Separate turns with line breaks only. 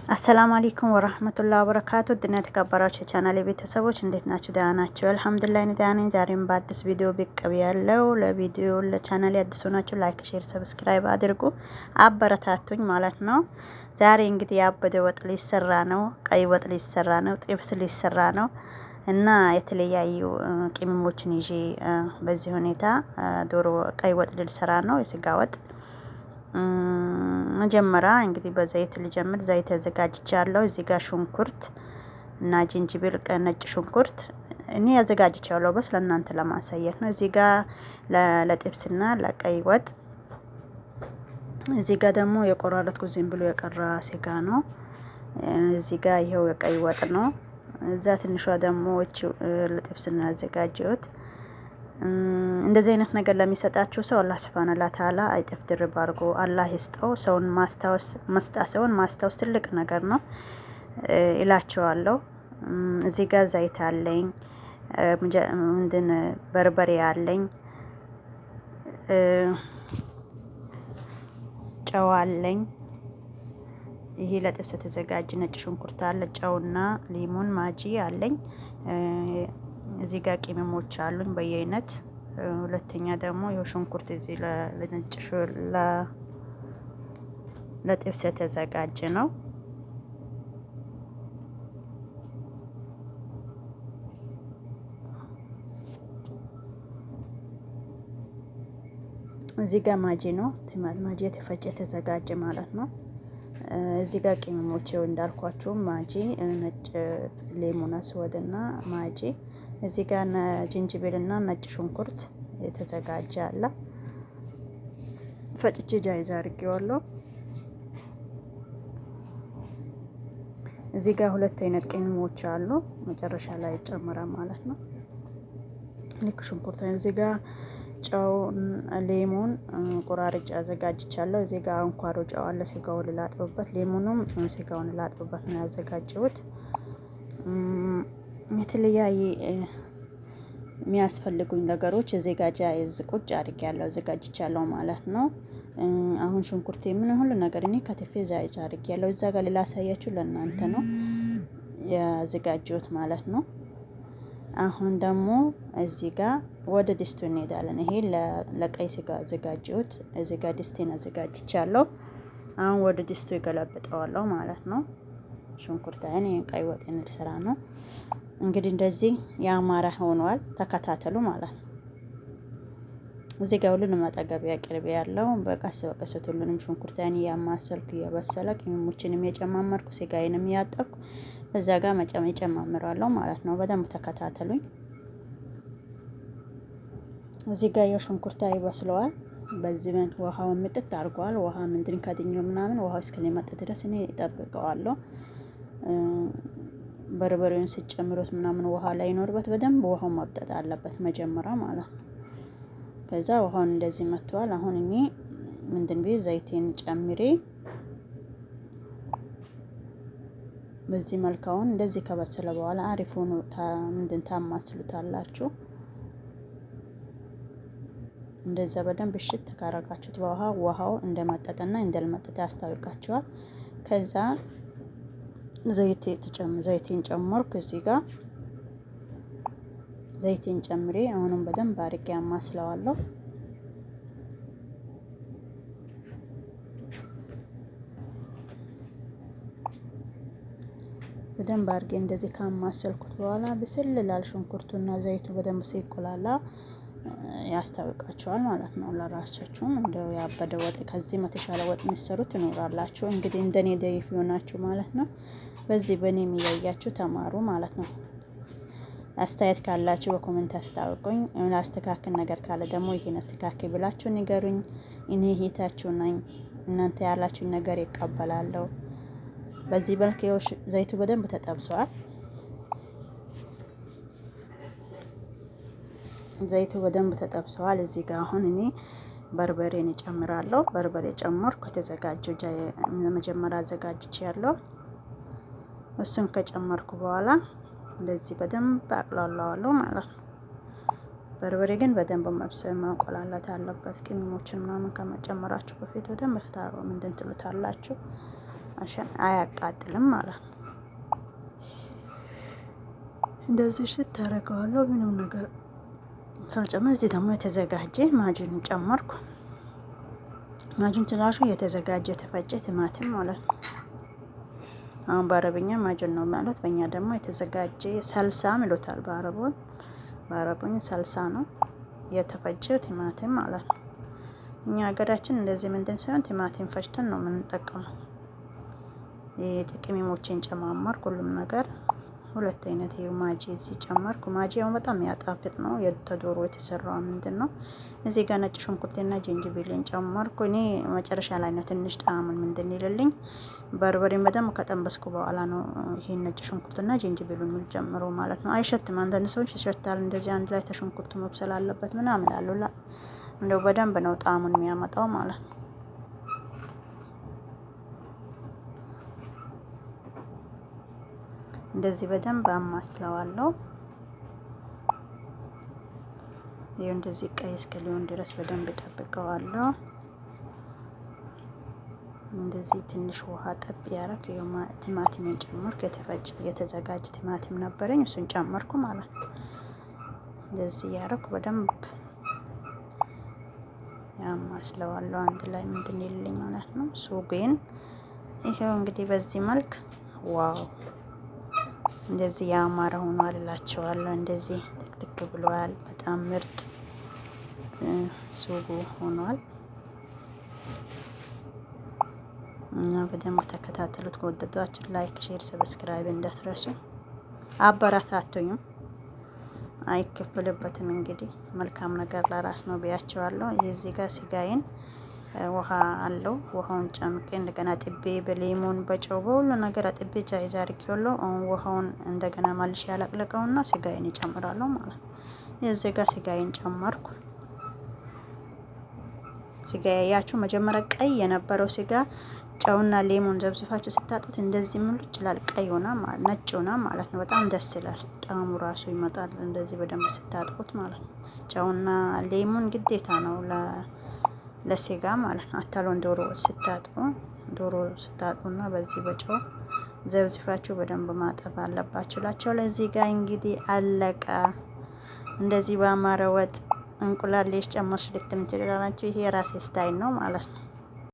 አሰላሙ አለይኩም ወራህመቱላሂ ወበረካቱ ድና የተከበራችሁ የቻናሌ ቤተሰቦች እንዴት ናችሁ? ደህና ናችሁ? አልሐምዱሊላህ እኔ ደህና ነኝ። ዛሬም በአዲስ ቪዲዮ ብቅ ብያለሁ። ለቻናሌ አዲስ ሆናችሁ ላይክ፣ ሼር፣ ሰብስክራይብ አድርጉ አበረታቱኝ ማለት ነው። ዛሬ እንግዲህ ያበደ ወጥ ሊሰራ ነው። ቀይ ወጥ ሊሰራ ነው። ጥብስ ሊሰራ ነው እና የተለያዩ ቅመሞችን ይዤ በዚህ ሁኔታ ዶሮ ቀይ ወጥ ልሰራ ነው። የስጋ ወጥ መጀመሪያ እንግዲህ በዘይት ልጀምር። ዘይት አዘጋጅቻለሁ። እዚህ ጋር ሽንኩርት እና ጅንጅብል፣ ነጭ ሽንኩርት እኔ አዘጋጅቻለሁ በስ ለእናንተ ለማሳየት ነው። እዚህ ጋር ለጥብስና ለቀይ ወጥ። እዚህ ጋር ደግሞ የቆራረጥኩት ዝም ብሎ የቀራ ስጋ ነው። እዚህ ጋር ይሄው የቀይ ወጥ ነው። እዛ ትንሿ ደግሞ ለጥብስና ያዘጋጀሁት። እንደዚህ አይነት ነገር ለሚሰጣችሁ ሰው አላህ ሱብሃነሁ ወተዓላ አይጥፍ ድርብ አድርጎ አላህ ይስጠው። ሰውን ማስታወስ ትልቅ ነገር ነው እላቸዋለሁ። እዚህ ጋር ዘይት አለኝ፣ በርበሬ አለኝ፣ ጨው አለኝ። ይሄ ለጥብስ የተዘጋጀ ነጭ ሽንኩርት አለ፣ ጨውና ሊሞን ማጂ አለኝ። እዚህ ጋር ቅመሞች አሉኝ በየአይነት። ሁለተኛ ደግሞ ይኸው ሽንኩርት እዚህ ለጥብስ የተዘጋጀ ነው። እዚህ ጋር ማጂ ነው፣ ማጂ የተፈጨ የተዘጋጀ ማለት ነው። እዚህ ጋር ቅመሞች እንዳልኳችሁ ማጂ፣ ነጭ ሌሞን አስወድና ማጂ። እዚህ ጋር ጅንጅብልና ነጭ ሽንኩርት የተዘጋጀ አለ። ፈጭቼ ጃይዛ አድርጌዋለሁ። እዚህ ጋር ሁለት አይነት ቅመሞች አሉ፣ መጨረሻ ላይ ይጨመራል ማለት ነው። ልክ ሽንኩርት እዚህ ጋር ጨው፣ ሌሞን ቆራርጬ አዘጋጅቻለሁ። እዚህ ጋር አንኳሮ ጨው አለ፣ ስጋውን ላጥብበት። ሌሞኑም ስጋውን ላጥብበት ነው ያዘጋጀሁት። የተለያየ የሚያስፈልጉኝ ነገሮች እዚህ ጋር ጃይዝ ቁጭ አድርጌያለሁ፣ አዘጋጅቻለሁ ማለት ነው። አሁን ሽንኩርቴ ምን ሁሉ ነገር እኔ ከትፌ ጃይዝ አድርጌያለሁ። እዛ ጋር ላሳያችሁ ለእናንተ ነው ያዘጋጀሁት ማለት ነው። አሁን ደግሞ እዚህ ጋር ወደ ድስቱ እንሄዳለን። ይሄ ለቀይ ስጋ አዘጋጀሁት። እዚህ ጋር ድስቴን አዘጋጅቻለሁ። አሁን ወደ ድስቱ ይገለብጠዋለሁ ማለት ነው። ሽንኩርታዬን ቀይ ወጥ እንድሰራ ነው እንግዲህ። እንደዚህ ያማረ ሆኗል። ተከታተሉ ማለት ነው። እዚህ ጋር ሁሉንም አጠገቢያ ቅርብ ያለው በቀስ በቀስ ሁሉንም ሽንኩርታዬን እያማሰልኩ እየበሰለ ቅመሞችንም የጨማመርኩ ስጋዬንም እያጠብኩ እዛ ጋር እጨማምራለሁ ማለት ነው። በደንብ ተከታተሉኝ። እዚህ ጋር የሽንኩርታ ይበስለዋል። በዚህ ምን ውሃውን ምጥጥ አድርጓል። ውሃ ምንድን ከድኞ ምናምን ውሃው እስከሚመጥ ድረስ እኔ እጠብቀዋለሁ። በርበሬውን ሲጨምሩት ምናምን ውሃ ላይ ይኖርበት በደንብ ውሃው ማብጠጥ አለበት መጀመሪያ ማለት ነው። ከዛ ውሃውን እንደዚህ መጥቷል። አሁን እኔ ምንድን ቢይ ዘይቴን ጨምሬ በዚህ መልካውን እንደዚህ ከበሰለ በኋላ አሪፍ ሆኖ ታማስሉታላችሁ። እንደዛ በደንብ እሽት ካረጋችሁት ውሃው እንደመጠጠና እንዳልመጠጠ ያስታውቃችኋል። ከዛ ዘይቴን ጨመርኩ። እዚህ ጋር ዘይቴን ጨምሬ አሁንም በደንብ አድርጌ አማስለዋለሁ። በደንብ አድርጌ እንደዚህ ካማሰልኩት በኋላ ብስል ላል ሽንኩርቱና ዘይቱ በደንብ ሲቆላላ ያስታውቃችኋል ማለት ነው። ለራሳችሁም እንደው ያበደ ወጥ ከዚህ የተሻለ ወጥ የሚሰሩት ትኖራላችሁ። እንግዲህ እንደኔ ደይፍ ይሆናችሁ ማለት ነው። በዚህ በእኔ የሚያያችሁ ተማሩ ማለት ነው። አስተያየት ካላችሁ በኮሜንት አስታውቁኝ። አስተካክል ነገር ካለ ደግሞ ይሄን አስተካክል ብላችሁ ንገሩኝ። እኔ ሂታችሁ ነኝ። እናንተ ያላችሁን ነገር ይቀበላለሁ። በዚህ መልክ ዘይቱ በደንብ ተጠብሷል። ዘይቱ በደንብ ተጠብሰዋል። እዚህ ጋር አሁን እኔ በርበሬን እጨምራለሁ። በርበሬ ጨመርኩ። ከተዘጋጀው መጀመሪያ አዘጋጅቻለሁ። እሱን ከጨመርኩ በኋላ እንደዚህ በደንብ አቅላላዋለሁ ማለት ነው። በርበሬ ግን በደንብ መብሰል መቆላላት አለበት። ቅመሞችን ምናምን ከመጨመራችሁ በፊት በደንብ ምንድን ትሉታላችሁ አያቃጥልም ማለት ነው። እንደዚህ ሽት ታደርገዋለሁ ምንም ነገር ሳልጨምር። እዚህ ደግሞ የተዘጋጀ ማጅን ጨመርኩ። ማጅን ትናሹ የተዘጋጀ የተፈጨ ቲማቲም ማለት ነው። አሁን በአረብኛ ማጅን ነው ማለት፣ በእኛ ደግሞ የተዘጋጀ ሰልሳም ይሉታል። በአረቡኝ ሰልሳ ነው የተፈጨ ቲማቲም ማለት ነው። እኛ ሀገራችን እንደዚህ ምንድን ሳይሆን ቲማቲም ፈጭተን ነው የምንጠቀመው። የጥቅሚሞችን ጨማመርኩ ሁሉም ነገር ሁለት አይነት ማጂ እዚህ ጨመርኩ። ማጂ ያው በጣም ያጣፍጥ ነው። የተዶሮ የተሰራው ምንድን ነው። እዚህ ጋር ነጭ ሽንኩርትና ጅንጅብልን ጨመርኩ። እኔ መጨረሻ ላይ ነው ትንሽ ጣዕሙን ምንድን ይልልኝ። በርበሬን በደንብ ከጠንበስኩ በኋላ ነው ይሄን ነጭ ሽንኩርትና ጅንጅብሉን የምጨምረው ማለት ነው። አይሸትም። አንዳንድ ሰዎች ይሸታል እንደዚህ አንድ ላይ ተሽንኩርቱ መብሰል አለበት ምናምን አሉላ። እንደው በደንብ ነው ጣዕሙን የሚያመጣው ማለት ነው። እንደዚህ በደንብ አማስለዋለሁ። ይሄ እንደዚህ ቀይ እስከሊሆን ድረስ በደንብ እጠብቀዋለሁ። እንደዚህ ትንሽ ውሃ ጠብ ያረክ ቲማቲምን ጨመርኩ። የተፈጨ የተዘጋጀ ቲማቲም ነበረኝ እሱን ጨመርኩ ማለት ነው። እንደዚህ ያረኩ በደንብ ያማስለዋለሁ አንድ ላይ ምንድን ይልልኝ ማለት ነው። ሱጎን ይሄው እንግዲህ በዚህ መልክ ዋው እንደዚህ ያማረ ሆኗል እላቸዋለሁ። እንደዚህ ትክትክ ብሏል። በጣም ምርጥ ሱጎ ሆኗል እና በደንብ ተከታተሉት። ከወደዳችሁ ላይክ፣ ሼር፣ ሰብስክራይብ እንዳትረሱ። አበረታቱኝም አይከፈልበትም። እንግዲህ መልካም ነገር ለራስ ነው ብያቸዋለሁ። እዚህ ጋር ስጋዬን ውሃ አለው። ውሃውን ጨምቄ እንደገና ጥቤ በሌሞን በጨው በሁሉ ነገር አጥቤ ጃይዝ አድርጌዋለሁ። አሁን ውሃውን እንደገና መልሼ ያለቅልቀውና ስጋዬን ይጨምራለሁ ማለት ነው። እዚህ ጋር ስጋዬን ጨመርኩ። ስጋ ያያችሁ መጀመሪያ ቀይ የነበረው ስጋ ጨውና ሌሞን ዘብዝፋችሁ ስታጡት እንደዚህ ሙሉ ይችላል። ቀይ ሆና ማለት ነጭ ሆና ማለት ነው። በጣም ደስ ይላል። ጣዕሙ ራሱ ይመጣል እንደዚህ በደንብ ስታጥቁት ማለት ነው። ጨውና ሌሞን ግዴታ ነው ለስጋ ማለት ነው። አታሎን ዶሮ ስታጡና በዚህ በጨው ዘብዝፋችሁ በደንብ ማጠብ አለባችሁ ላቸው። ለዚህ ጋር እንግዲህ አለቀ። እንደዚህ ባማረ ወጥ እንቁላል ጨመርሽ ልትም ትችላላችሁ። ይሄ የራሴ ስታይል ነው ማለት ነው።